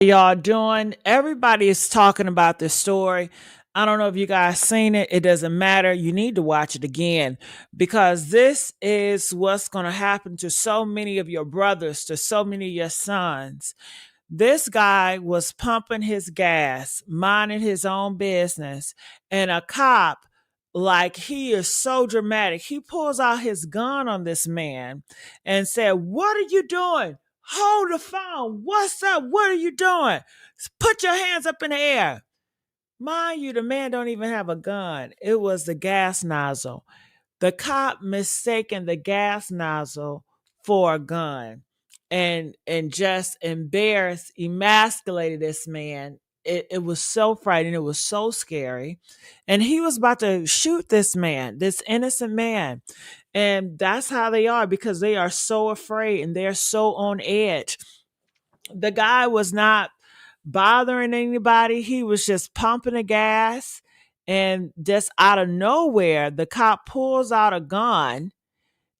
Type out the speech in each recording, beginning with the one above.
Y'all doing? Everybody is talking about this story. I don't know if you guys seen it. It doesn't matter. You need to watch it again because this is what's going to happen to so many of your brothers, to so many of your sons. This guy was pumping his gas, minding his own business, and a cop, like he is so dramatic, he pulls out his gun on this man and said, "What are you doing? Hold the phone. What's up? What are you doing? Put your hands up in the air." Mind you, the man don't even have a gun. It was the gas nozzle. The cop mistaken the gas nozzle for a gun and just embarrassed, emasculated this man. It was so frightening. It was so scary. And he was about to shoot this man, this innocent man. And that's how they are because they are so afraid and they're so on edge. The guy was not bothering anybody. He was just pumping the gas. And just out of nowhere, the cop pulls out a gun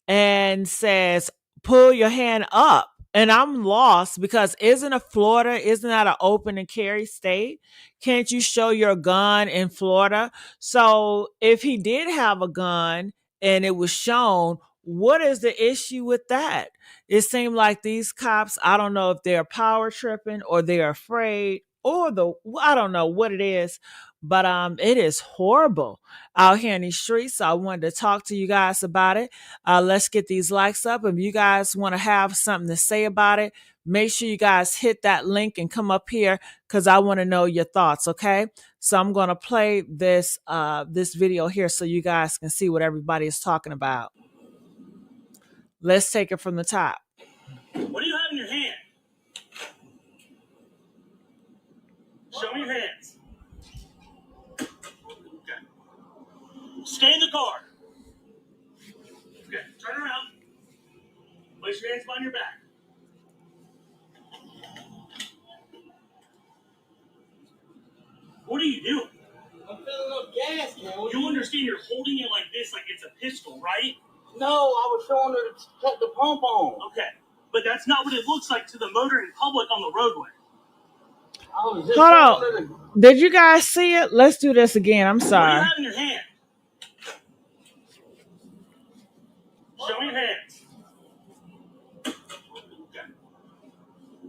and says, "Pull your hand up." And I'm lost because isn't that an open and carry state? Can't you show your gun in Florida? So if he did have a gun and it was shown, what is the issue with that? It seemed like these cops, I don't know if they're power tripping or they're afraid or I don't know what it is, but it is horrible out here in these streets. So I wanted to talk to you guys about it. Let's get these likes up. If you guys want to have something to say about it, make sure you guys hit that link and come up here because I want to know your thoughts. Okay, so I'm going to play this video here so you guys can see what everybody is talking about. Let's take it from the top. What do you have in your hand? Show me your hands. Okay. Stay in the car. Okay, turn around. Place your hands behind your back. What are you doing? I'm filling up gas, man. You understand you're holding it like this, like it's a pistol, right? No, I was showing her to cut the pump on. Okay, but that's not what it looks like to the motoring public on the roadway. I was just Hold showing her on. Did you guys see it? Let's do this again. I'm What do sorry. you have in your hand? Show me your hands. Okay.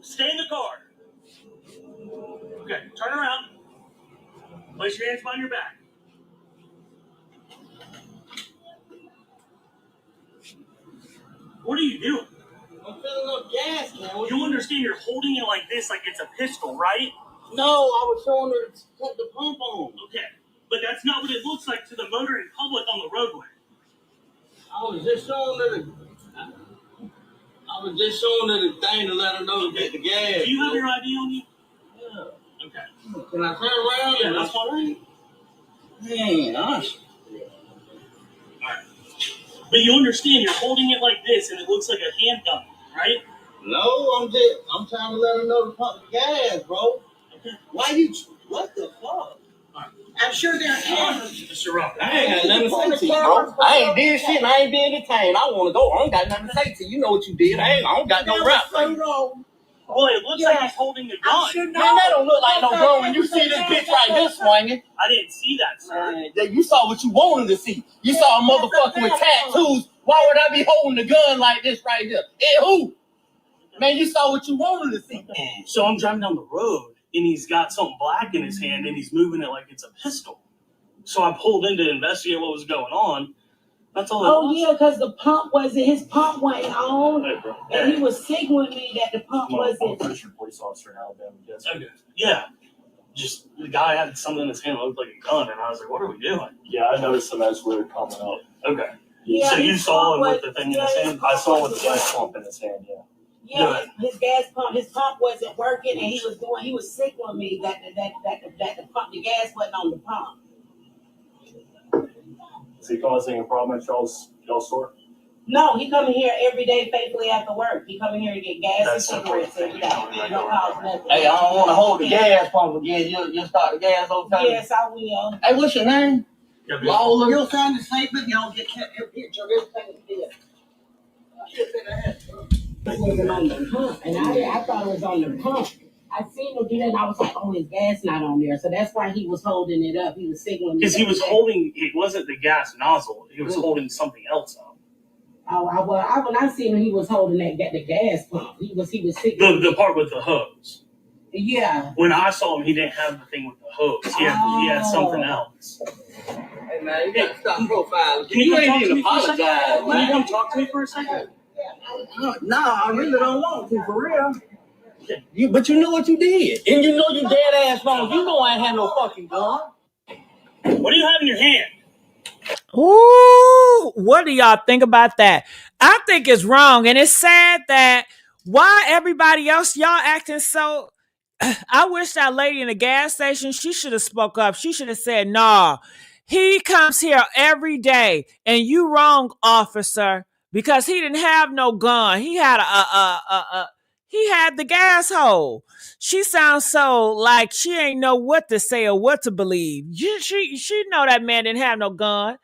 Stay in the car. Okay, turn around. Place your hands behind your back. What are you doing? I'm filling up gas, man. You understand you're holding it like this, like it's a pistol, right? No, I was showing her to cut the pump on. Okay, but that's not what it looks like to the motoring public on the roadway. I was just showing her the thing to let her know to get the gas. Do you have your ID on you? Yeah. Okay. Can I turn around? Yeah, that's fine. Man, Alright. But you understand you're holding it like this and it looks like a handgun, right? No, I'm trying to let her know to pump the gas, bro. Okay. What the fuck? I'm sure there are cameras. Mr. Robert. I ain't got nothing to say to you, bro. I ain't did shit and I ain't been entertained. I want to go. I ain't got nothing to say to you. You know what you did. I don't got no rap. Well, it looks like he's holding a gun. Man, that don't look like no gun when you see this bitch right here swinging. I didn't see that, sir. Man, you saw what you wanted to see. You saw a motherfucker with tattoos. Why would I be holding a gun like this right here? And who? Man, you saw what you wanted to see. So I'm driving down the road, and he's got something black in his hand, and he's moving it like it's a pistol. So I pulled in to investigate what was going on. That's all. Yeah, because the pump wasn't, his pump wasn't on, Hey, bro. and he was signaling me that the pump I'm wasn't. a Richard police officer in Alabama. Yes. Okay. Yeah. Just the guy had something in his hand that looked like a gun, and I was like, "What are we doing?" Yeah, I noticed them as we were coming up. Okay. Yeah, So you his saw him pump with the thing in was- his yeah, hand? I saw with the gas pump in his hand, yeah. Yeah, his gas pump, his pump wasn't working, and he was signaling me that the pump, the gas wasn't on the pump. Is he causing a problem at y'all's store? No, he coming here every day faithfully after work. He coming here to get gas That's and cigarettes every day. important. No cause nothing. Hey, I don't want to hold the gas pump again. You'll start the gas over time. Yes, I will. Hey, what's your name? Lawler. You'll sign the statement, y'all get picture of everything you did. It wasn't on the pump, and I thought it was on the pump. I seen him do that, and I was like, "Oh, his gas not on there," so that's why he was holding it up. He was signaling Because he was holding, it wasn't the gas nozzle, he was holding something else up. Oh, when I seen him, he was holding the gas pump. He was signaling. The part with the hose. Yeah. When I saw him, he didn't have the thing with the hose. He had something else. Hey man, you gotta stop profiling. Can you ain't come talk to even me for a second? apologize, Can you man. come talk to me for a second? No, I really don't want to, for real. But you know what you did, and you know you dead ass wrong. You know I ain't had no fucking gun. What do you have in your hand? Ooh, what do y'all think about that? I think it's wrong, and it's sad that why everybody else y'all acting so. I wish that lady in the gas station, she should have spoke up. She should have said, "Nah, he comes here every day, and you wrong, officer, because he didn't have no gun. He had he had the gas hole." She sounds so like she ain't know what to say or what to believe. She know that man didn't have no gun.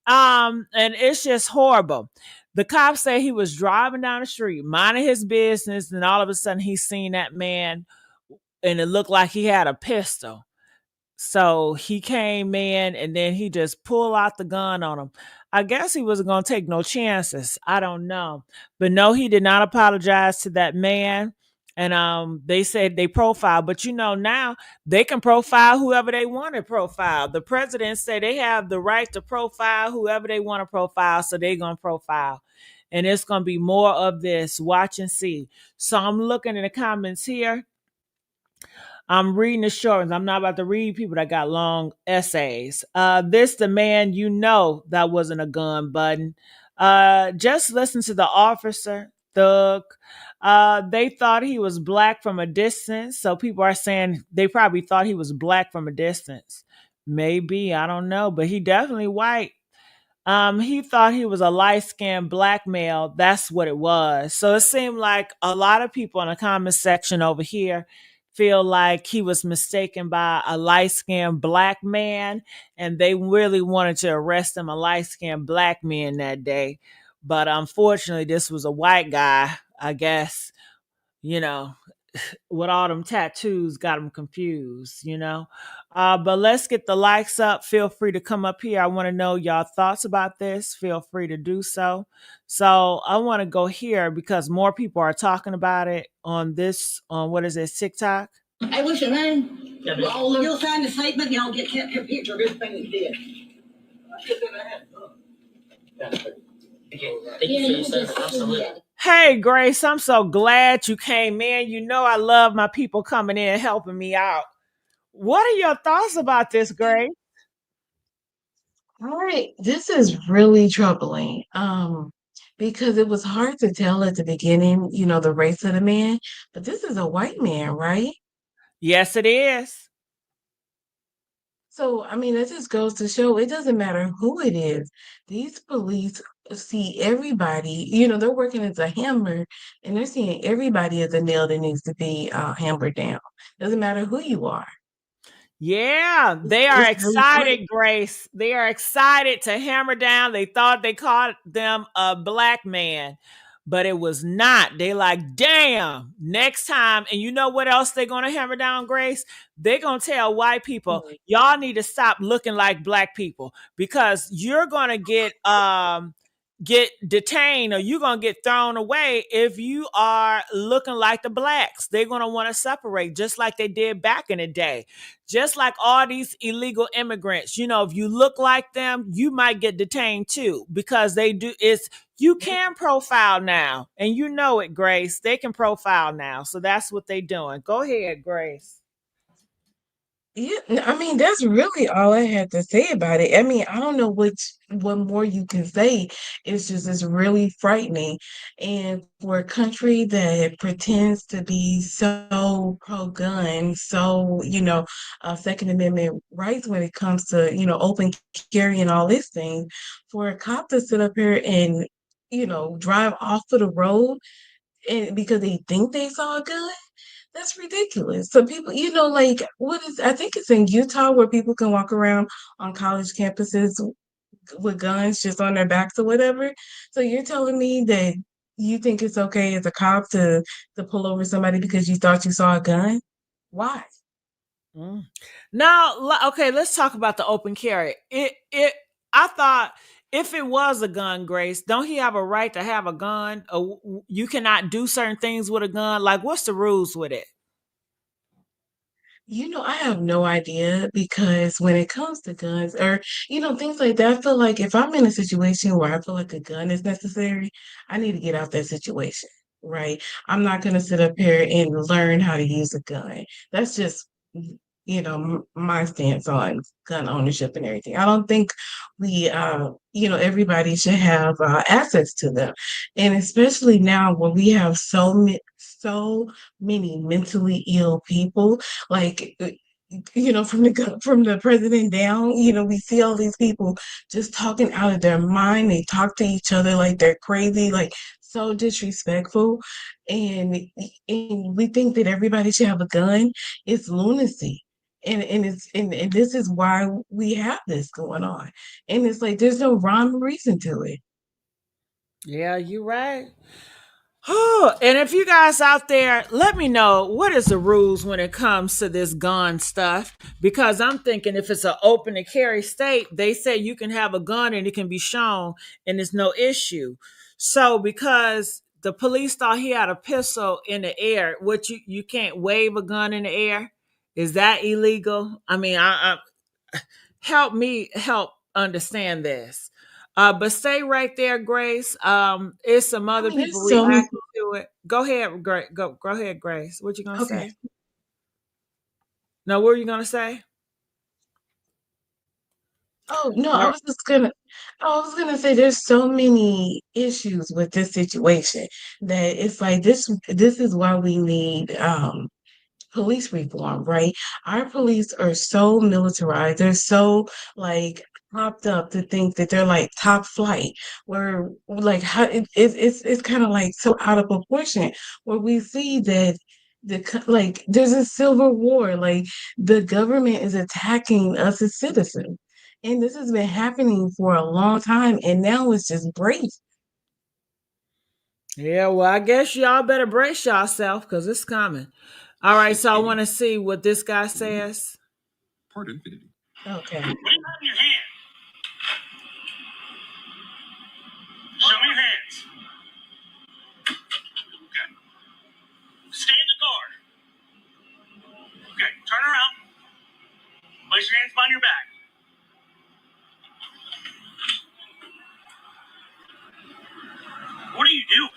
And it's just horrible. The cop said he was driving down the street, minding his business, and all of a sudden he seen that man, and it looked like he had a pistol. So he came in and then he just pulled out the gun on him. I guess he wasn't going to take no chances. I don't know. But no, he did not apologize to that man. And they said they profile, but now they can profile whoever they want to profile. The president said they have the right to profile whoever they want to profile, so they're gonna profile. And it's gonna be more of this. Watch and see. So I'm looking in the comments here. I'm reading the short ones. I'm not about to read people that got long essays. This the man that wasn't a gun button. Just listen to the officer, Thug. They thought he was black from a distance. So people are saying they probably thought he was black from a distance. Maybe, I don't know, but he definitely white. He thought he was a light-skinned black male. That's what it was. So it seemed like a lot of people in the comment section over here feel like he was mistaken by a light-skinned black man, and they really wanted to arrest him, a light-skinned black man that day. But unfortunately, this was a white guy, I guess, you know, with all them tattoos got them confused. But let's get the likes up. Feel free to come up here. I want to know y'all thoughts about this. Feel free to do so. So I want to go here because more people are talking about it on what is it, TikTok? Hey, what's your name? Oh, you'll sign the statement, y'all get a picture of everything that you did. Thank you for your service. Absolutely. Hey, Grace, I'm so glad you came in. I love my people coming in and helping me out. What are your thoughts about this, Grace? All right, this is really troubling. Because it was hard to tell at the beginning, the race of the man, but this is a white man, right? Yes, it is. So, I mean, that just goes to show it doesn't matter who it is. These police see everybody, they're working as a hammer and they're seeing everybody as a nail that needs to be hammered down. Doesn't matter who you are. Yeah, they are It's really quick. excited, Grace. They are excited to hammer down. They thought they caught them a black man, but it was not. They like, damn, next time. And you know what else they're going to hammer down, Grace? They're going to tell white people, y'all need to stop looking like black people because you're going to get detained or you're going to get thrown away if you are looking like the blacks. They're going to want to separate just like they did back in the day. Just like all these illegal immigrants, if you look like them, you might get detained too because you can profile now. And you know it, Grace. They can profile now. So that's what they're doing. Go ahead, Grace. Yeah, I mean, that's really all I had to say about it. I mean, I don't know what more you can say. It's really frightening. And for a country that pretends to be so pro-gun, so, Second Amendment rights when it comes to, open carry and all these things, for a cop to sit up here and, drive off of the road and because they think they saw a gun. That's ridiculous. So people, like I think it's in Utah where people can walk around on college campuses with guns just on their backs or whatever. So you're telling me that you think it's okay as a cop to pull over somebody because you thought you saw a gun? Why? Mm. Now, okay, let's talk about the open carry. I thought if it was a gun, Grace, don't he have a right to have a gun? Or you cannot do certain things with a gun. Like, what's the rules with it? I have no idea because when it comes to guns or, things like that, I feel like if I'm in a situation where I feel like a gun is necessary, I need to get out that situation, right? I'm not going to sit up here and learn how to use a gun. That's just, my stance on gun ownership and everything. I don't think everybody should have access to them. And especially now when we have so many mentally ill people like from the president down, we see all these people just talking out of their mind. They talk to each other like they're crazy, like so disrespectful, and we think that everybody should have a gun. It's lunacy. And this is why we have this going on. And it's like there's no rhyme or reason to it. Yeah, you right. Oh, and if you guys out there, let me know what is the rules when it comes to this gun stuff. Because I'm thinking if it's an open and carry state, they say you can have a gun and it can be shown and there's no issue. So because the police thought he had a pistol in the air, what you can't wave a gun in the air? Is that illegal? I mean, help me help understand this. But stay right there, Grace. It's some I other mean, people there's so many. reacting to it. Go ahead, Grace. Go ahead, Grace. What you gonna Okay. say? No, what are you gonna say? Oh, no, All I was gonna say there's so many issues with this situation that it's like this is why we need police reform, right? Our police are so militarized. They're so like propped up to think that they're like top flight. Where like how it's kind of like so out of proportion. Where we see that like there's a civil war. Like the government is attacking us as citizens, and this has been happening for a long time, and now it's just breaking. Yeah, well, I guess y'all better brace yourself because it's coming. All right, so I want to see what this guy says. Part infinity. Okay. What do you have in your hand? Show me your hands. Okay. Stand the guard. Okay. Turn around. Place your hands behind your back. What are you doing?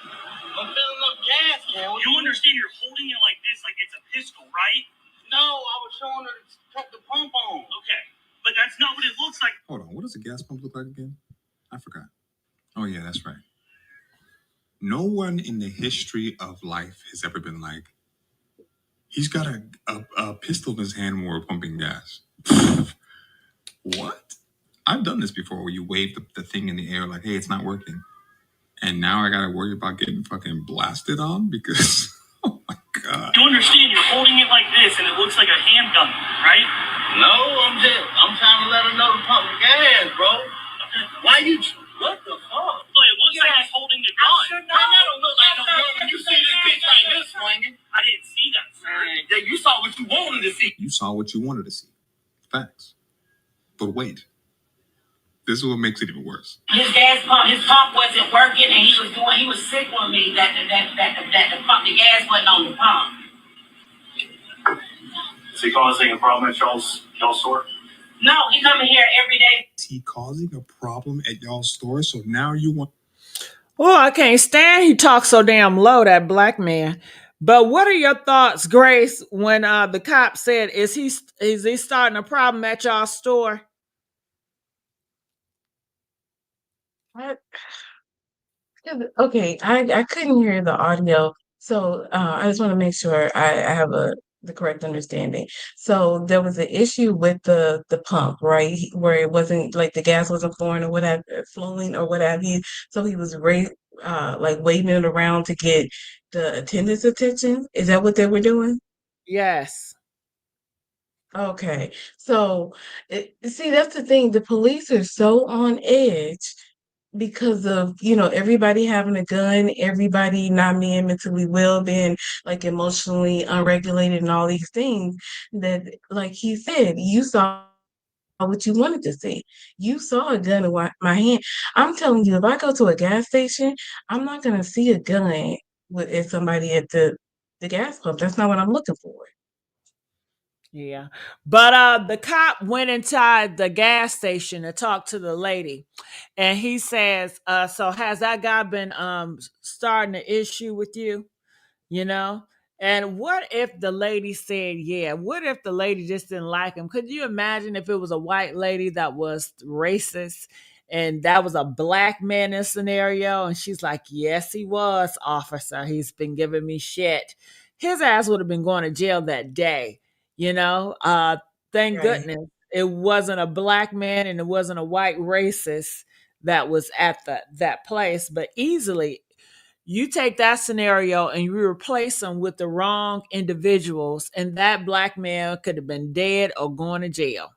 I'm filling up gas, man. You understand you're holding it like this, like it's a pistol, right? No, I was showing her to cut the pump on. Okay. But that's not what it looks like. Hold on. What does a gas pump look like again? I forgot. Oh, yeah, that's right. No one in the history of life has ever been like, he's got a pistol in his hand while we're pumping gas. What? I've done this before where you wave the thing in the air like, hey, it's not working. And now I got to worry about getting fucking blasted on because, oh my God. You understand you're holding it like this and it looks like a handgun, right? No, I'm trying to let her know to pump the gas, bro. Okay. Why you? What the fuck? Well, it looks like he's holding the gun. Man, that don't look like no gun. You see this bitch right here swinging? I didn't see that, sir. Man, you saw what you wanted to see. You saw what you wanted to see. Facts. But wait. This is what makes it even worse. His pump wasn't working, and he was signaling me that the pump, the gas wasn't on the pump. Is he causing a problem at y'all's store? No, he coming here every day. Is he causing a problem at y'all's store? So now you want... Well, I can't stand he talks so damn low, that black man. But what are your thoughts, Grace, when the cop said, is he starting a problem at y'all store? I, okay, I couldn't hear the audio, so I just want to make sure I have the correct understanding. So there was an issue with the pump, right? Where it wasn't like the gas wasn't flowing or what have you. So he was like waving it around to get the attendant's attention. Is that what they were doing? Yes. Okay, so see, that's the thing. The police are so on edge because of, you know, everybody having a gun, everybody not being mentally well, being like emotionally unregulated and all these things, that like he said, you saw what you wanted to see. You saw a gun in my hand. I'm telling you, if I go to a gas station, I'm not gonna see a gun with somebody at the gas pump. That's not what I'm looking for. Yeah. But the cop went inside the gas station to talk to the lady. And he says, so has that guy been starting an issue with you? You know? And what if the lady said, yeah? What if the lady just didn't like him? Could you imagine if it was a white lady that was racist and that was a black man in scenario? And she's like, yes, he was, officer. He's been giving me shit. His ass would have been going to jail that day, you know? Thank Right. goodness it wasn't a black man and it wasn't a white racist that was at that place, but easily you take that scenario and you replace them with the wrong individuals, and that black man could have been dead or going to jail.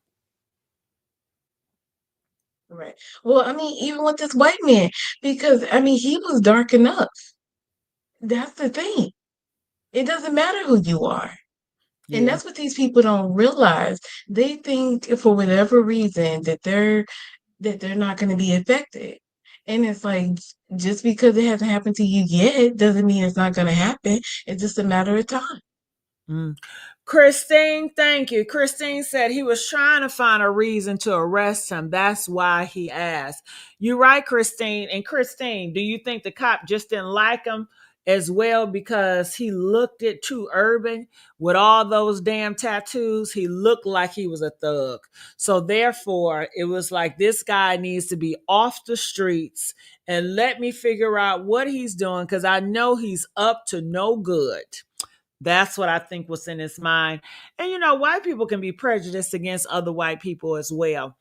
Right. Well, I mean, even with this white man, because I mean, he was dark enough. That's the thing. It doesn't matter who you are. And Yeah. that's what these people don't realize. They think for whatever reason that they're not going to be affected. And it's like just because it hasn't happened to you yet doesn't mean it's not going to happen. It's just a matter of time. Mm. Christine, thank you. Christine said he was trying to find a reason to arrest him. That's why he asked. You're right, Christine. And Christine, do you think the cop just didn't like him as well because he looked it too urban with all those damn tattoos? He looked like he was a thug. So therefore, it was like this guy needs to be off the streets and let me figure out what he's doing because I know he's up to no good. That's what I think was in his mind. And you know, white people can be prejudiced against other white people as well.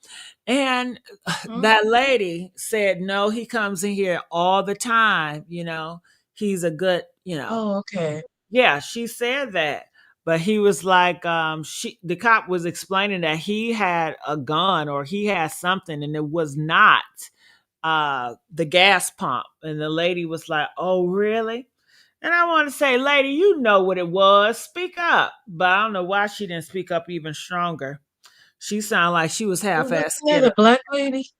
And Hmm? that lady said, no, he comes in here all the time. You know, he's a good, you know, Oh, okay. yeah, she said that. But he was like, the cop was explaining that he had a gun or he had something and it was not the gas pump. And the lady was like, oh, really? And I want to say, lady, you know what it was. Speak up. But I don't know why she didn't speak up even stronger. She sounded like she was Well, half-assed wasn't that scared a of, black lady?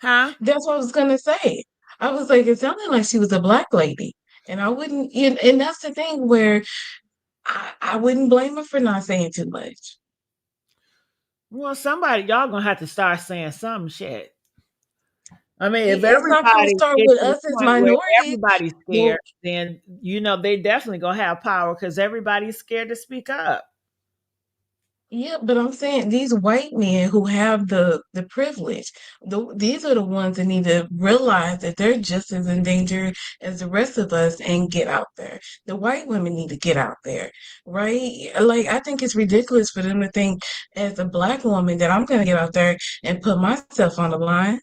huh? That's what I was gonna say. I was like, it sounded like she was a black lady. And I wouldn't, and that's the thing where I wouldn't blame her for not saying too much. Well, somebody, y'all gonna have to start saying some shit. I mean, if It's not gonna everybody start get with to the us as point where minorities. everybody's Well, scared, then you know they definitely gonna have power because everybody's scared to speak up. yeah, but I'm saying these white men who have the privilege, these are the ones that need to realize that they're just as endangered as the rest of us and get out there. The white women need to get out there, right? Like I think it's ridiculous for them to think as a black woman that I'm gonna get out there and put myself on the line.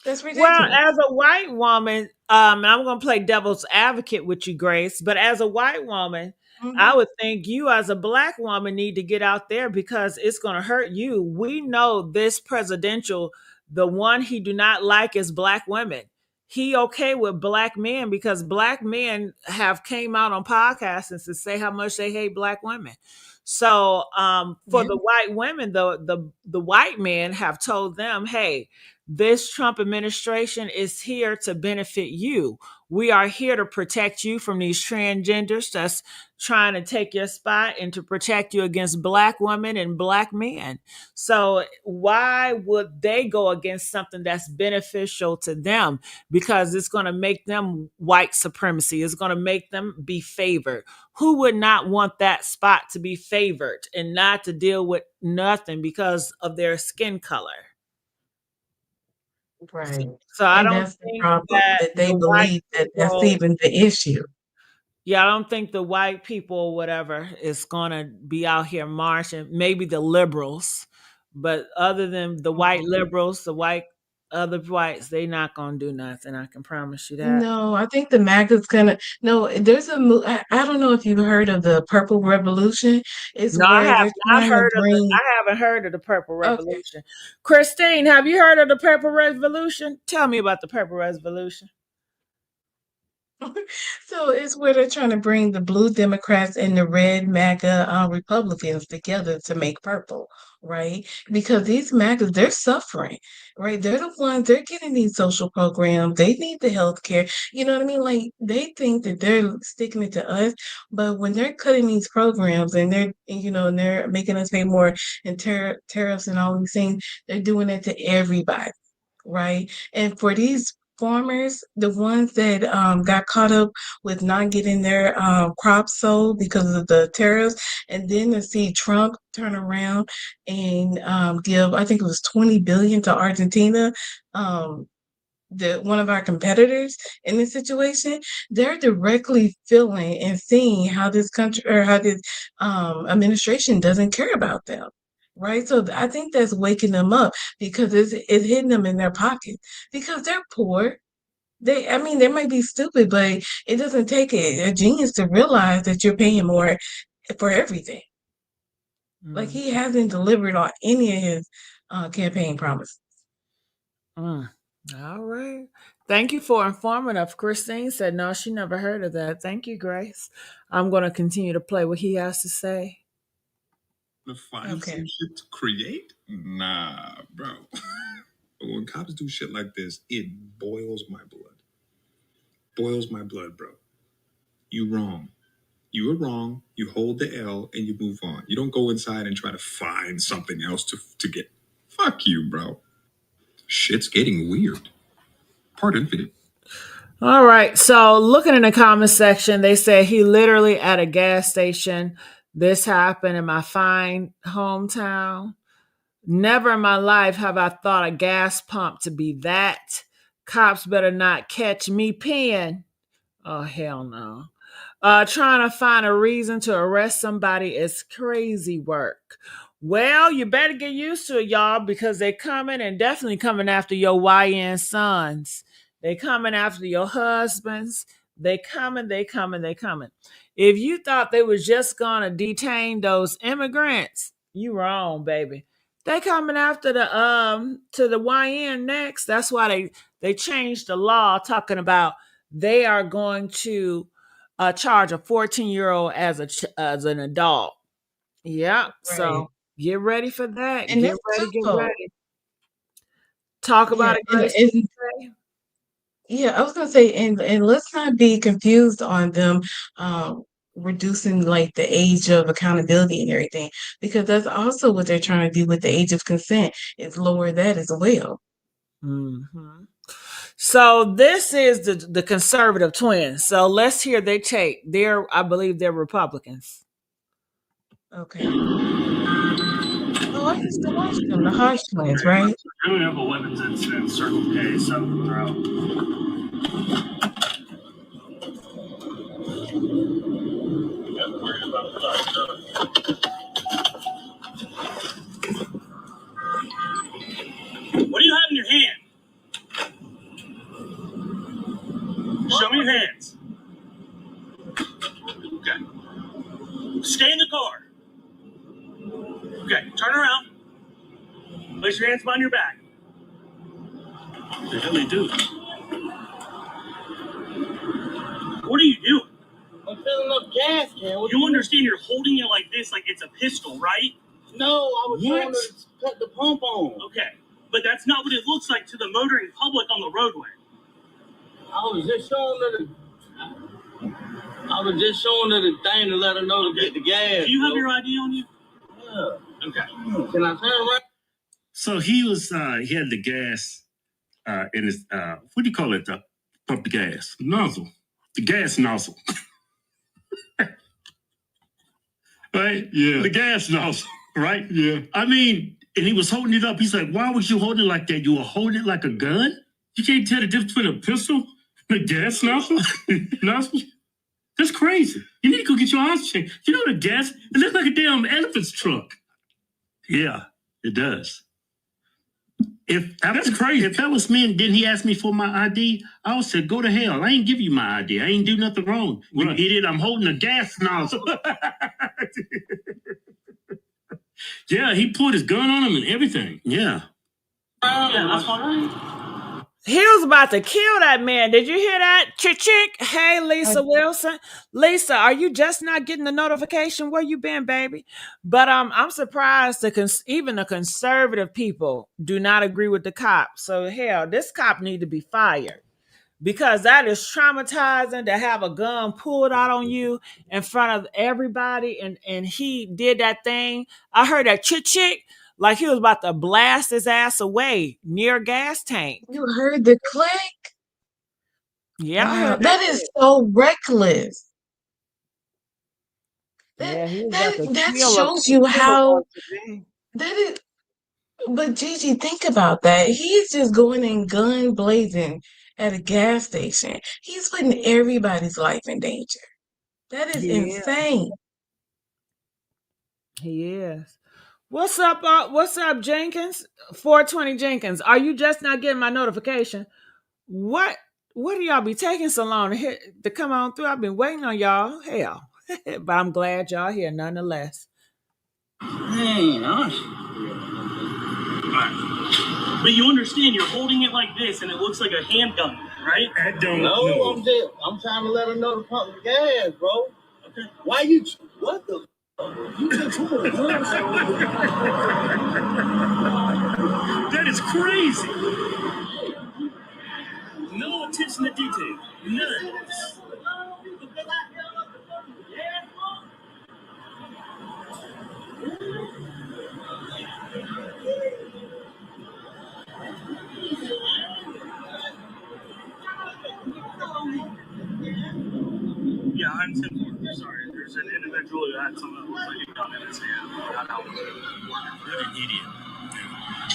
That's Well, ridiculous. as a white woman, and I'm going to play devil's advocate with you, Grace, but as a white woman, I Hmm. would think you as a black woman need to get out there because it's going to hurt you. We know this presidential, the one he do not like is black women. He okay with black men because black men have came out on podcasts and to say how much they hate black women. So for Yeah, the white women, the white men have told them, hey, this Trump administration is here to benefit you. We are here to protect you from these transgenders that's trying to take your spot and to protect you against black women and black men. So, why would they go against something that's beneficial to them? Because it's going to make them white supremacy, it's going to make them be favored. Who would not want that spot to be favored and not to deal with nothing because of their skin color? So, right. so I And don't that's the think problem that that they the white believe that that's people, even the issue. yeah, I don't think the white people or whatever is going to be out here marching. Maybe the liberals, but other than the white Mhm. liberals, the white other whites, they not gonna do nothing. I can promise you that. No, I think the MAGA's gonna. No, there's I don't know if you've heard of the Purple Revolution. It's No, I where have they're not trying to heard of the. bring. I haven't heard of the Purple Okay. Revolution. Christine, have you heard of the Purple Revolution? Tell me about the Purple Revolution. So it's where they're trying to bring the blue Democrats and the red MAGA Republicans together to make purple, right? Because these MAGAs, they're suffering, right? They're the ones, they're getting these social programs. They need the health care. You know what I mean? Like they think that they're sticking it to us, but when they're cutting these programs and and they're making us pay more in tariffs and all these things, they're doing it to everybody, right? And for these farmers, the ones that got caught up with not getting their crops sold because of the tariffs, and then to see Trump turn around and give, I think it was 20 billion to Argentina, um, one of our competitors in this situation, they're directly feeling and seeing how this country or how this administration doesn't care about them. Right. So I think that's waking them up because it's hitting them in their pocket because they're poor. I mean, they might be stupid, but it doesn't take a genius to realize that you're paying more for everything. Like Mm. he hasn't delivered on any of his campaign promises. Mm. All right. Thank you for informing us. Christine said no, she never heard of that. Thank you, Grace. I'm going to continue to play what he has to say. To find Okay. some shit to create? Nah, bro. When cops do shit like this, it boils my blood. Boils my blood, bro. You wrong. You were wrong. You hold the L and you move on. You don't go inside and try to find something else to get. Fuck you, bro. Shit's getting weird. Pardon me. All right. So looking in the comment section, they say he literally at a gas station. This happened in my fine hometown. Never in my life have I thought a gas pump to be that. Cops better not catch me peeing. Oh, hell no. Trying to find a reason to arrest somebody is crazy work. Well, you better get used to it, y'all, because they're coming and definitely coming after your YN sons. They coming after your husbands. They coming, they coming, they coming. If you thought they was just gonna detain those immigrants, you wrong, baby. They coming after the to the YN next. That's why they changed the law talking about they are going to charge a 14-year-old as an adult. Yeah. Right. So get ready for that. And Get that's ready, get twofold. ready. Talk Yeah, about it, Grace. What you say? yeah, I was gonna say, and let's not be confused on them reducing like the age of accountability and everything, because that's also what they're trying to do with the age of consent is lower that as well. Mhm. So this is the conservative twins. So let's hear their take. I believe they're Republicans. Okay. Oh, I used to watch them, the Hodge twins, right? Doing up a weapons incident, Circle K, South Monroe. What do you have in your hand? Show me your hands. Okay. Stay in the car. Okay, turn around. Place your hands behind your back. What the hell they do? What are you doing? I'm filling up gas, can. You understand you're holding it like this, like it's a pistol, right? No, I was trying to cut the pump on. Okay, but that's not what it looks like to the motoring public on the roadway. I was just showing her the thing to let her know to get the gas. Do you have your ID on you? Yeah. Okay. Can I turn around? So he had the gas in his, what do you call it? The pump the gas. Nozzle. The gas nozzle. Right? Yeah. The gas nozzle, right? Yeah. I mean, and he was holding it up. He's like, why was you holding it like that? You were holding it like a gun? You can't tell the difference between a pistol and a gas nozzle? Nozzle? That's crazy. You need to go get your eyes checked. You know the gas, it looks like a damn elephant's truck. Yeah, it does. That's crazy. If that was me and then he asked me for my ID, I would say, go to hell. I ain't give you my ID. I ain't do nothing wrong. You idiot, I'm holding a gas nozzle. Yeah, he put his gun on him and everything. Yeah. Yeah, that's fine. He was about to kill that man. Did you hear that? Chick. Hey, Lisa Wilson. Lisa, are you just not getting the notification? Where you been, baby? But I'm surprised even the conservative people do not agree with the cop. So hell, this cop need to be fired because that is traumatizing to have a gun pulled out on you in front of everybody. And he did that thing. I heard that chick. Like he was about to blast his ass away near a gas tank. You heard the click? Yeah, I Wow, heard that is so reckless. Yeah, he was about to That kill shows you how us today. that is. But Gigi, think about that. He's just going in gun blazing at a gas station. He's putting everybody's life in danger. That is Yeah, insane. he is. What's up, Jenkins? 420 Jenkins. Are you just not getting my notification? What do y'all be taking so long to come on through? I've been waiting on y'all. Hell. But I'm glad y'all here nonetheless. Hey, nice. But you understand, you're holding it like this, and it looks like a handgun, right? I don't No, know. I'm trying to let her know to pump the gas, bro. Okay. Why you? What the? You just pulled a gun. That is crazy. No attention to detail. None. Yeah, I'm 10-4. Sorry. There's an individual who had something that looks like a gun in his hand. Got out. What an idiot.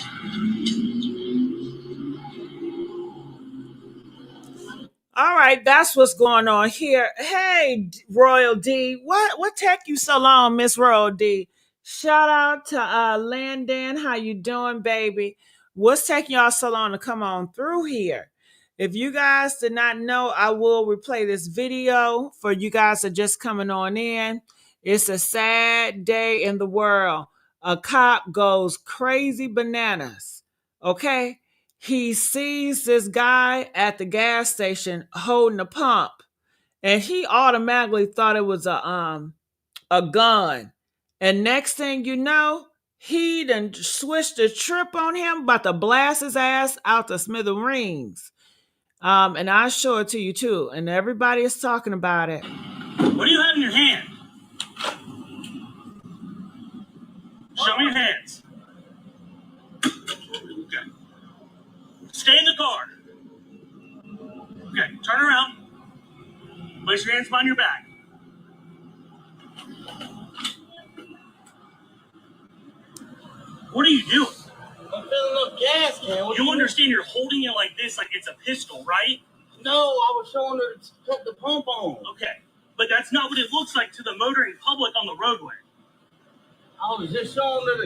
All right, that's what's going on here. Hey, Royal D, what take you so long, Miss Royal D? Shout out to Landon. How you doing, baby? What's taking y'all so long to come on through here? If you guys did not know, I will replay this video for you guys that are just coming on in. It's a sad day in the world. A cop goes crazy bananas. Okay? He sees this guy at the gas station holding a pump, and he automatically thought it was a gun. And next thing you know, he done switched the trip on him, about to blast his ass out the smithereens. And I'll show it to you too. And everybody is talking about it. What do you have in your hand? Show me your hands. Okay. Stay in the car. Okay, turn around. Place your hands behind your back. What are you doing? I'm filling up gas, man. You understand you're holding it like this, like it's a pistol, right? No, I was showing her to put the pump on. Okay. But that's not what it looks like to the motoring public on the roadway. I was just showing her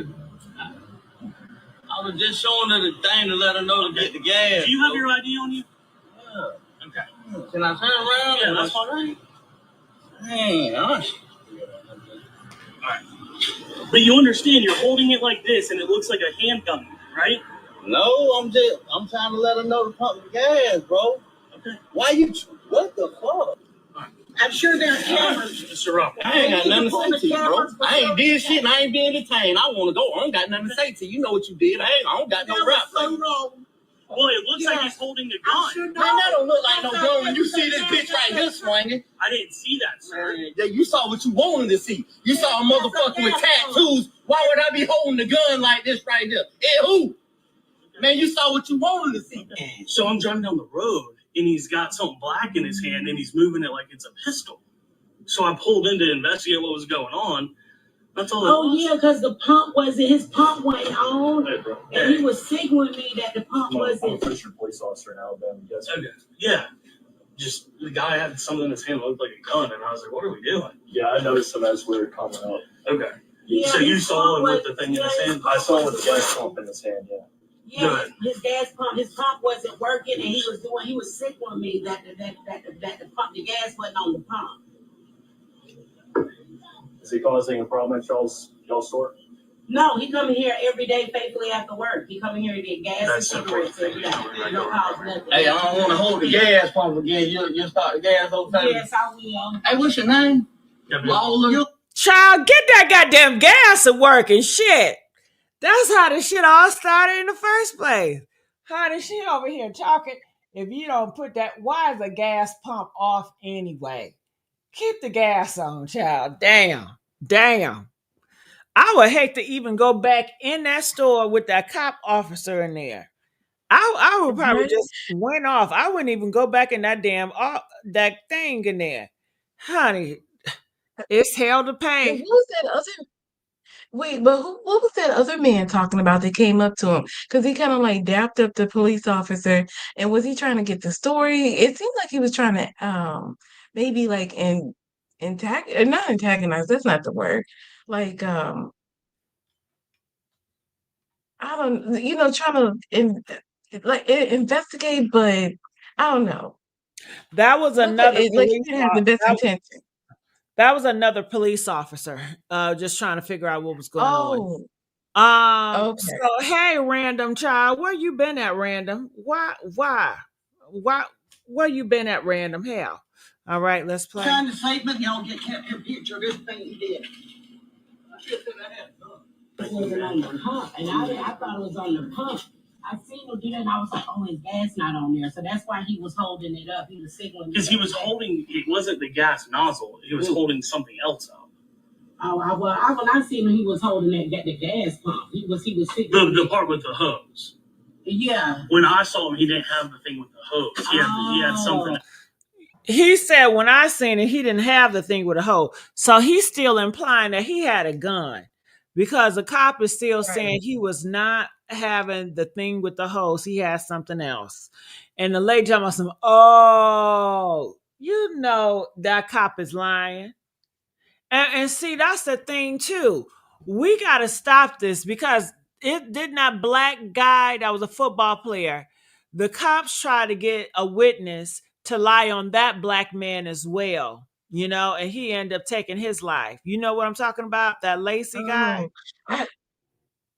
the thing to let her know to get the gas. Do you have your ID on you? Yeah. Okay. Can I turn around? Yeah, that's fine. Hey, gosh. Alright. But you understand you're holding it like this and it looks like a handgun, right? No, I'm trying to let her know to pump the gas, bro. Okay. Why you? What the fuck? I'm sure there are cameras. Mr. Rupp. I ain't got nothing to say to you, bro. I ain't did shit and I ain't been detained. I want to go. I ain't got nothing to say to you. You know what you did. I don't got no rap. Well, it looks like he's holding a gun. Man, that don't look like no gun when you see this bitch right here swinging. I didn't see that, sir. Yeah, you saw what you wanted to see. You saw a motherfucker with tattoos. Why would I be holding the gun like this right here? Hey, who? Man, you saw what you wanted to see. So I'm driving down the road, and he's got something black in his hand, and he's moving it like it's a pistol. So I pulled in to investigate what was going on. That's all. Oh yeah, because his pump went on, Hey, bro. and he was signaling me that the pump I'm a wasn't. Fisher police officer in Alabama. Yes. Okay. Yeah. Just the guy had something in his hand that looked like a gun, and I was like, "What are we doing?" Yeah, I noticed him as we were coming up. Okay. Yeah, So you his saw him pump with the thing in his was- hand? I saw him with the gas pump in his hand. Yeah. Yeah, his gas pump, his pump wasn't working, and he was signaling me that the pump, the gas wasn't on the pump. Is he causing a problem at y'all's store? No, he come here every day faithfully after work. He come in here to get gas and cigarettes every day. He don't cause nothing. Hey, I don't want to hold the gas pump again. You start the gas over time. Yes, I will. Hey, what's your name? Lawler. Child, get that goddamn gas to work and shit. That's how the shit all started in the first place. Honey, she over here talking. If you don't put that, why is the gas pump off anyway? Keep the gas on, child. Damn. Damn. I would hate to even go back in that store with that cop officer in there. I would probably Right? just went off. I wouldn't even go back in that damn that thing in there. Honey, it's hell to And pay. what was that other wait, but what was that other man talking about that came up to him? Because he kind of like dapped up the police officer, and was he trying to get the story? It seemed like he was trying to maybe like not antagonize, that's not the word. Like I don't trying to investigate, but I don't know. That was Look like another it like he police. didn't have the best intention. That was another police officer, just trying to figure out what was going on. Oh, So okay. hey, random child, where you been at, random? Why, where you been at, random? Hell. All right, let's play. Signed the statement, y'all get kept your picture of everything he did. It wasn't on the pump, and I thought it was on the pump. I seen him do that, and I was like, "Oh, his gas not on there," so that's why he was holding it up. He was signaling Because he was holding, it wasn't the gas nozzle, he was holding something else up. When I seen him, he was holding the gas pump. He was signaling The part with the hose. Yeah. When I saw him, he didn't have the thing with the hose. He had something. He said when I seen it, he didn't have the thing with a hole. So he's still implying that he had a gun because the cop is still saying Right. he was not having the thing with the hose. He has something else. And the lady told me, oh, that cop is lying. And see, that's the thing too. We got to stop this because it did not black guy that was a football player. The cops try to get a witness to lie on that black man as well, and he ended up taking his life. You know what I'm talking about? That Lacey guy. Oh, I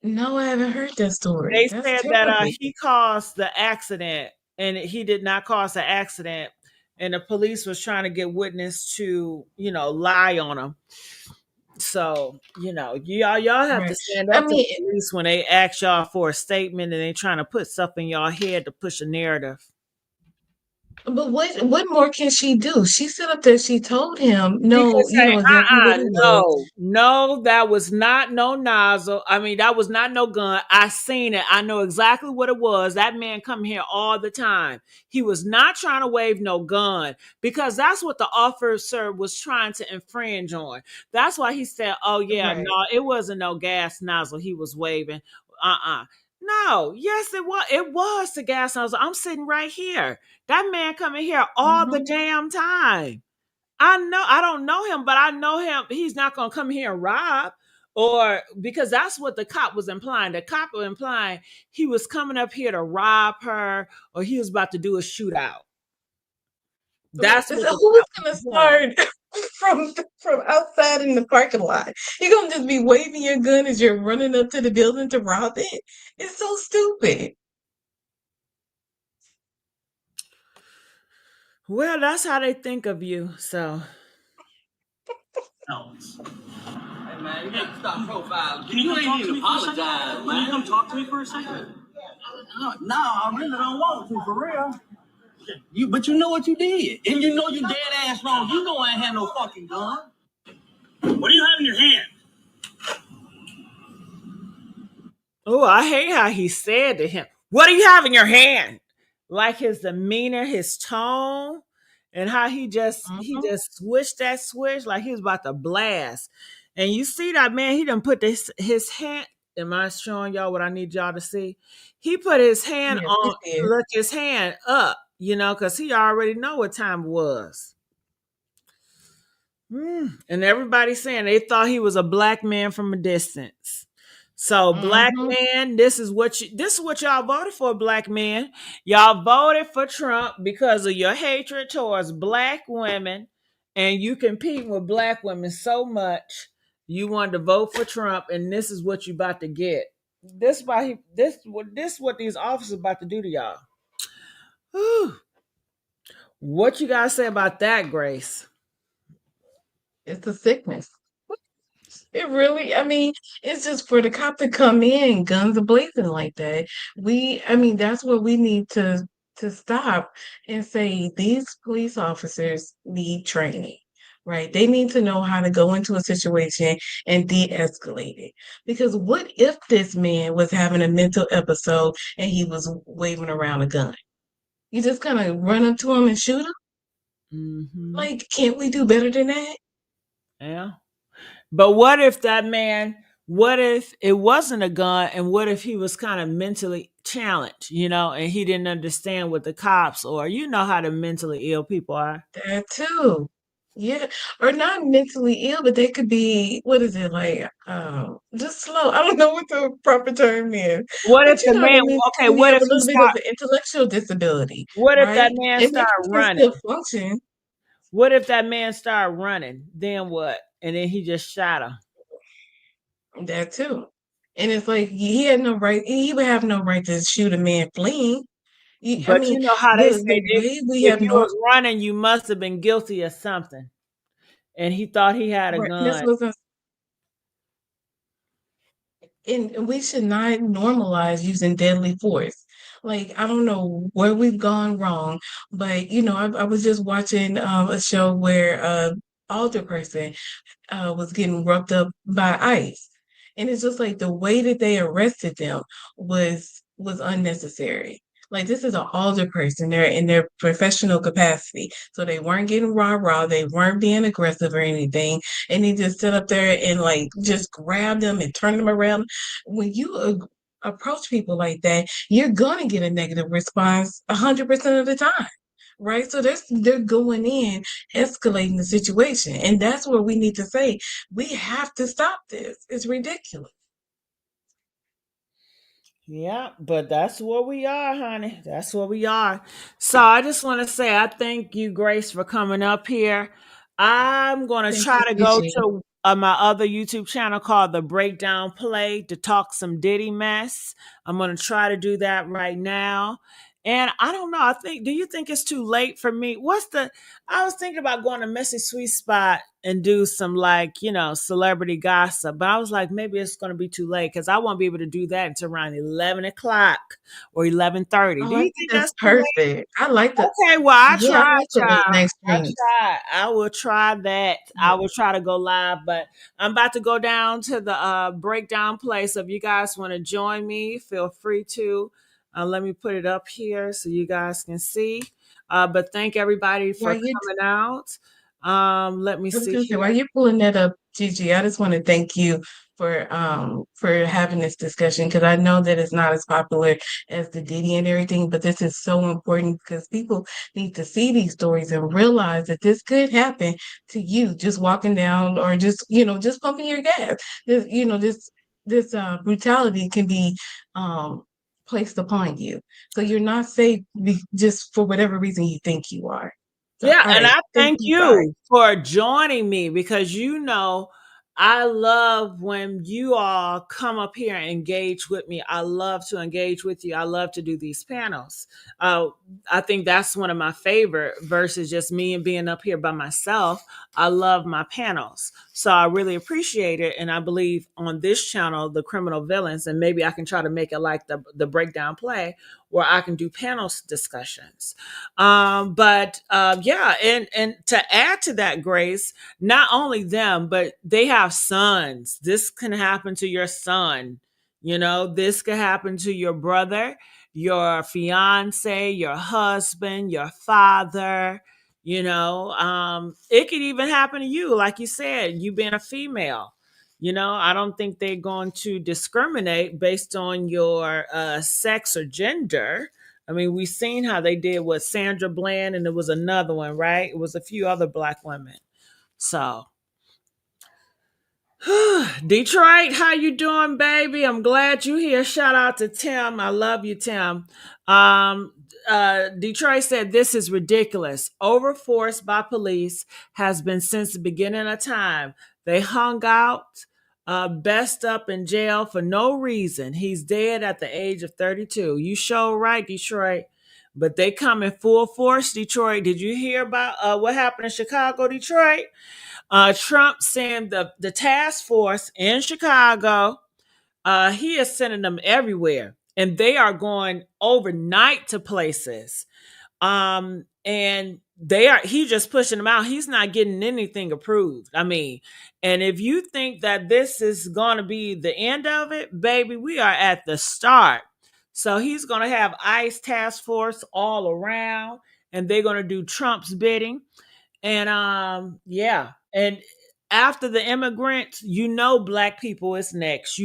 no, I haven't heard that story. They That's said that terrible. he caused the accident, and he did not cause the accident. And the police was trying to get witness to, lie on him. So, y'all have to Right. stand I up to the mean, police when they ask y'all for a statement and they trying to put stuff in y'all head to push a narrative. but what more can she do? She sit up there, she told him, She could no, you say, know exactly what it was. no, that was not no nozzle. I mean, that was not no gun. I seen it. I know exactly what it was. That man come here all the time. He was not trying to wave no gun because that's what the officer was trying to infringe on. That's why he said, oh yeah, Right. no, it wasn't no gas nozzle he was waving. No, yes, it was. It was the gas nozzle. I'm sitting right here. That man coming here all the Mhm. damn time. I don't know him, but I know him. He's not gonna come here and rob, or because that's what the cop was implying. The cop was implying he was coming up here to rob her, or he was about to do a shootout. That's So what the who is cop was gonna implying. start from outside in the parking lot? You're gonna just be waving your gun as you're running up to the building to rob it? It's so stupid. Well, that's how they think of you. So Else. Hey, man, you got to stop profiling. Can you come talk to me for a second? Apologize, Can man. you come talk to me for a second? No, I really don't want to, for real. But you know what you did, and you know you dead ass wrong. You know I ain't had no fucking gun. What do you have in your hand? oh, I hate how he said to him, "What do you have in your hand?" Like his demeanor, his tone, and how Mhm. he just swished that switch like he was about to blast. And you see that man, he done put his hand. Am I showing y'all what I need y'all to see? He put his hand Yes, on, it is. look his hand up, because he already know what time it was. And everybody saying they thought he was a black man from a distance. So black Mm-hmm. man, this is what y'all voted for, black men. Y'all voted for Trump because of your hatred towards black women, and you compete with black women so much. You wanted to vote for Trump, and this is what you about to get. This what these officers about to do to y'all. Whew. What you guys say about that, Grace? It's a sickness. It really, I mean, it's just for the cop to come in, guns a blazing like that. I mean, that's what we need to stop and say these police officers need training, right? They need to know how to go into a situation and de-escalate it. Because what if this man was having a mental episode and he was waving around a gun? You just kind of run up to him and shoot him? Mm-hmm. Like, can't we do better than that? Yeah. But what if that man, what if it wasn't a gun, and what if he was kind of mentally challenged, and he didn't understand what the cops, or you know how the mentally ill people are. That too. Yeah. Or not mentally ill, but they could be, what is it, like, just slow. I don't know what the proper term is. What if But you the know what man I mean? okay, When you have a little bit of an intellectual disability, what if that right? man And they started can still running? function. What if that man started running? Then what? And then he just shot him. That too. And it's like he had no right, he would have no right to shoot a man fleeing. I But mean, you know how they say, the way we if have you no was running, you must have been guilty of something. And he thought he had a right. That's gun. what and we should not normalize using deadly force. Like, I don't know where we've gone wrong, but I was just watching a show where older person was getting roughed up by ICE. And it's just like the way that they arrested them was unnecessary. Like, this is an older person. They're in their professional capacity. So they weren't getting rah-rah. They weren't being aggressive or anything. And he just stood up there and like just grabbed them and turned them around. When you approach people like that, you're gonna get a negative response 100% of the time. Right. So they're going in, escalating the situation. And that's where we need to say, we have to stop this. It's ridiculous. Yeah, but that's where we are, honey. That's where we are. So I just want to say I thank you, Grace, for coming up here. I'm going to Thank try you, to go Gigi. to my other YouTube channel called The Breakdown Play to talk some Diddy mess. I'm going to try to do that right now. And I don't know. Do you think it's too late for me? I was thinking about going to Messy Sweet Spot and do some like, celebrity gossip. But I was like, maybe it's going to be too late because I won't be able to do that until around 11 o'clock or 11:30. Oh, Do I you think think that's that's too late? perfect. I like the Okay, well, I Yeah, I tried, like the late child. night I streams. tried. I will try that. I Yeah. will try to go live, but I'm about to go down to the breakdown place. So if you guys want to join me, feel free to. Let me put it up here so you guys can see. But thank everybody for While you coming out. Let me I was see gonna say, while here. you're pulling that up, Gigi, I just want to thank you for having this discussion because I know that it's not as popular as the Diddy and everything, but this is so important because people need to see these stories and realize that this could happen to you just walking down or just pumping your gas. This brutality can be placed upon you. So you're not safe just for whatever reason you think you are. So, Yeah, all and right. I Thank thank you. Bye. you for joining me because I love when you all come up here and engage with me. I love to engage with you. I love to do these panels. Uh, I think that's one of my favorite versus just me and being up here by myself. I love my panels. So I really appreciate it. And I believe on this channel, The Criminal Villains, and maybe I can try to make it like the breakdown play where I can do panel discussions. But yeah, and to add to that, Grace, not only them, but they have sons. This can happen to your son. This could happen to your brother, your fiance, your husband, your father. It could even happen to you, like you said, you being a female. I don't think they're going to discriminate based on your sex or gender. I mean, we've seen how they did with Sandra Bland, and there was another one, right? It was a few other black women. So Detroit, how you doing, baby? I'm glad you here. Shout out to Tim. I love you, Tim. Um, Detroit said this is ridiculous. Overforce by police has been since the beginning of time. They hung out, best up in jail for no reason. He's dead at the age of 32. You sure right, Detroit. But they come in full force, Detroit. Did you hear about what happened in Chicago, Detroit? Trump sent the task force in Chicago. He is sending them everywhere, and they are going overnight to places. And he's just pushing them out. He's not getting anything approved. I mean, and if you think that this is going to be the end of it, baby, we are at the start. So he's going to have ICE task force all around, and they're going to do Trump's bidding. And yeah. And after the immigrants, black people is next.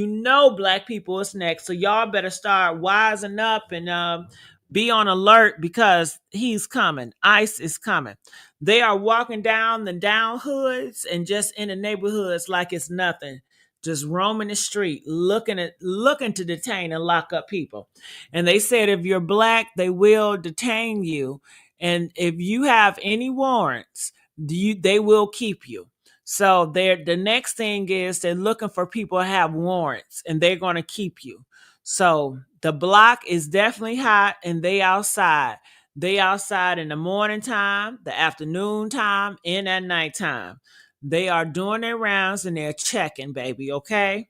Black people is next. So y'all better start wising up and be on alert because he's coming. ICE is coming. They are walking down the down hoods and just in the neighborhoods like it's nothing. Just roaming the street, looking to detain and lock up people. And they said if you're black, they will detain you. And if you have any warrants, they will keep you. So the next thing is they're looking for people to have warrants and they're going to keep you. So the block is definitely hot and they outside. They outside in the morning time, the afternoon time, and at nighttime. They are doing their rounds and they're checking, baby, okay?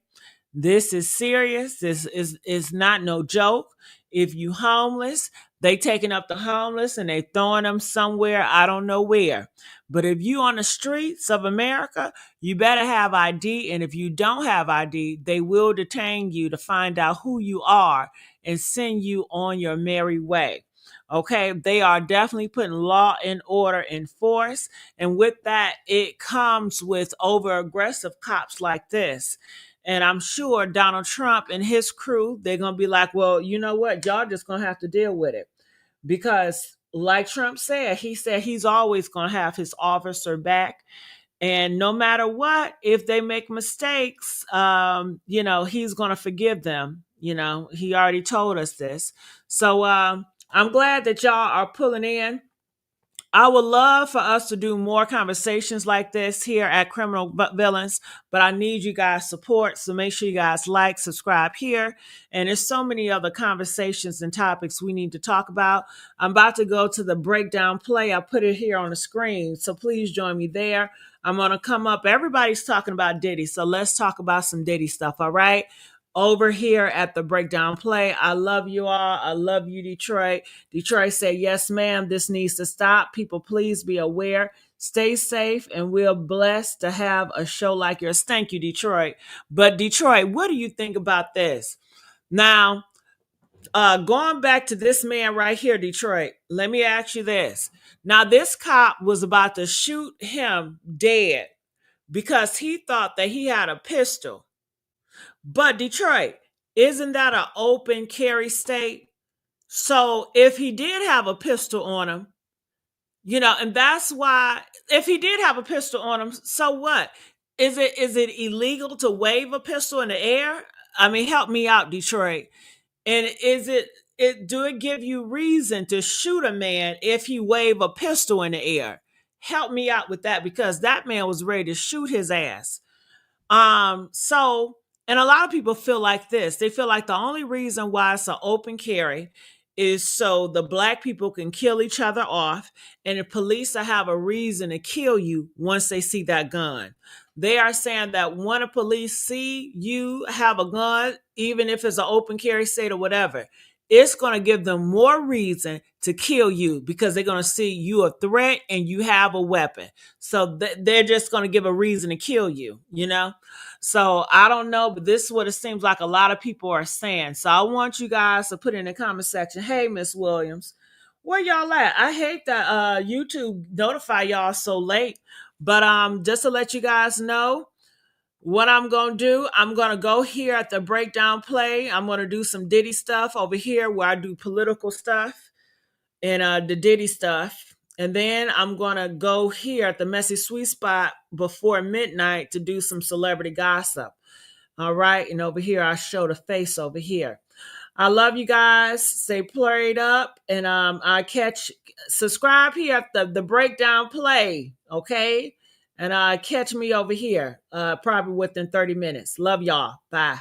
This is serious. This is not no joke. If you homeless, they taking up the homeless and they throwing them somewhere, I don't know where. But if you on the streets of America, you better have ID. And if you don't have ID, they will detain you to find out who you are and send you on your merry way. Okay, they are definitely putting law and order in force. And with that, it comes with over aggressive cops like this. And I'm sure Donald Trump and his crew, they're going to be like, well, you know what? Y'all just going to have to deal with it. Because like Trump said, he said he's always going to have his officer back. And no matter what, if they make mistakes, he's going to forgive them. He already told us this. So I'm glad that y'all are pulling in. I would love for us to do more conversations like this here at Criminal Villains, but I need you guys' support. So make sure you guys like, subscribe here. And there's so many other conversations and topics we need to talk about. I'm about to go to the breakdown play. I put it here on the screen. So please join me there. I'm going to come up. Everybody's talking about Diddy. So let's talk about some Diddy stuff. All right. Over here at the breakdown play. I love you all. I love you, Detroit. Detroit said, yes, ma'am, this needs to stop. People, please be aware. Stay safe, and we're blessed to have a show like yours. Thank you, Detroit. But Detroit, what do you think about this? Now, going back to this man right here, Detroit, let me ask you this. Now, this cop was about to shoot him dead because he thought that he had a pistol. But Detroit, isn't that an open carry state? So if he did have a pistol on him, and that's why if he did have a pistol on him, so what? Is it illegal to wave a pistol in the air? I mean, help me out, Detroit. And do it give you reason to shoot a man if he wave a pistol in the air? Help me out with that because that man was ready to shoot his ass. So, and a lot of people feel like this. They feel like the only reason why it's an open carry is so the black people can kill each other off and the police will have a reason to kill you once they see that gun. They are saying that when a police see you have a gun, even if it's an open carry state or whatever, it's going to give them more reason to kill you because they're going to see you a threat and you have a weapon. So they're just going to give a reason to kill you, So I don't know, but this is what it seems like a lot of people are saying. So I want you guys to put in the comment section, hey, Miss Williams, where y'all at? I hate that YouTube notify y'all so late, but just to let you guys know, what I'm going to do, I'm going to go here at the breakdown play. I'm going to do some Diddy stuff over here where I do political stuff and the Diddy stuff. And then I'm going to go here at the Messy Sweet Spot before midnight to do some celebrity gossip. All right. And over here, I show the face over here. I love you guys. Stay played up. And subscribe here at the breakdown play. Okay. And catch me over here probably within 30 minutes. Love y'all. Bye.